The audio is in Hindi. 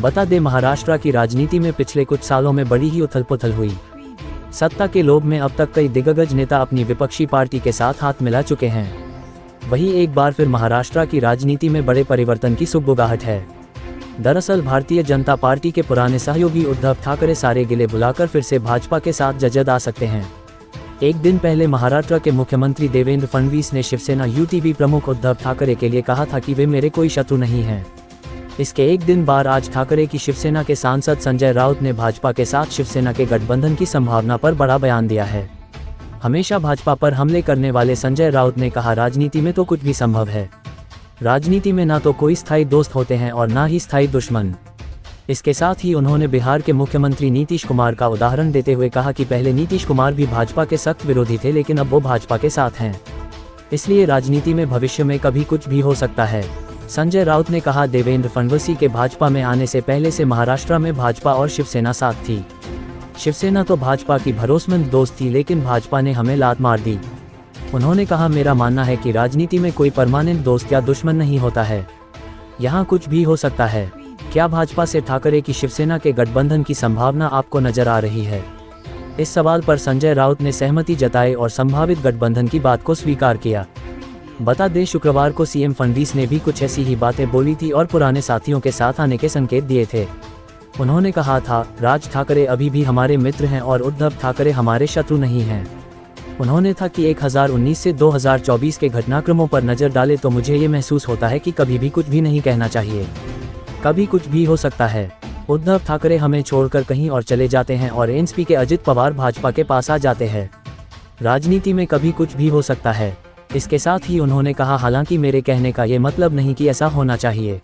बता दें, महाराष्ट्र की राजनीति में पिछले कुछ सालों में बड़ी ही उथल-पुथल हुई। सत्ता के लोभ में अब तक कई दिग्गज नेता अपनी विपक्षी पार्टी के साथ हाथ मिला चुके हैं। वहीं एक बार फिर महाराष्ट्र की राजनीति में बड़े परिवर्तन की सुगबुगाहट है। दरअसल भारतीय जनता पार्टी के पुराने सहयोगी उद्धव ठाकरे सारे गिले भुलाकर फिर से भाजपा के साथ जजद आ सकते हैं। एक दिन पहले महाराष्ट्र के मुख्यमंत्री देवेंद्र फडणवीस ने शिवसेना यूटीवी प्रमुख उद्धव ठाकरे के लिए कहा था कि वे मेरे कोई शत्रु नहीं हैं। इसके एक दिन बाद आज ठाकरे की शिवसेना के सांसद संजय राउत ने भाजपा के साथ शिवसेना के गठबंधन की संभावना पर बड़ा बयान दिया है। हमेशा भाजपा पर हमले करने वाले संजय राउत ने कहा, राजनीति में तो कुछ भी संभव है। राजनीति में ना तो कोई स्थायी दोस्त होते हैं और ना ही स्थायी दुश्मन। इसके साथ ही उन्होंने बिहार के मुख्यमंत्री नीतीश कुमार का उदाहरण देते हुए कहा कि पहले नीतीश कुमार भी भाजपा के सख्त विरोधी थे, लेकिन अब वो भाजपा के साथ हैं। इसलिए राजनीति में भविष्य में कभी कुछ भी हो सकता है। संजय राउत ने कहा, देवेंद्र फडणवीस के भाजपा में आने से पहले से महाराष्ट्र में भाजपा और शिवसेना साथ थी। शिवसेना तो भाजपा की भरोसेमंद दोस्त थी, लेकिन भाजपा ने हमें लात मार दी। उन्होंने कहा, मेरा मानना है कि राजनीति में कोई परमानेंट दोस्त या दुश्मन नहीं होता है, यहाँ कुछ भी हो सकता है। क्या भाजपा से ठाकरे की शिवसेना के गठबंधन की संभावना आपको नजर आ रही है? इस सवाल पर संजय राउत ने सहमति जताई और संभावित गठबंधन की बात को स्वीकार किया। बता दें, शुक्रवार को सीएम फडणवीस ने भी कुछ ऐसी ही बातें बोली थी और पुराने साथियों के साथ आने के संकेत दिए थे। उन्होंने कहा था, राज ठाकरे अभी भी हमारे मित्र हैं और उद्धव ठाकरे हमारे शत्रु नहीं हैं। उन्होंने था कि 2019 से 2024 के घटनाक्रमों पर नज़र डाले तो मुझे ये महसूस होता है कि कभी भी कुछ भी नहीं कहना चाहिए, कभी कुछ भी हो सकता है। उद्धव ठाकरे हमें छोड़कर कहीं और चले जाते हैं और एनसीपी के अजित पवार भाजपा के पास आ जाते हैं। राजनीति में कभी कुछ भी हो सकता है। इसके साथ ही उन्होंने कहा, हालांकि मेरे कहने का ये मतलब नहीं कि ऐसा होना चाहिए।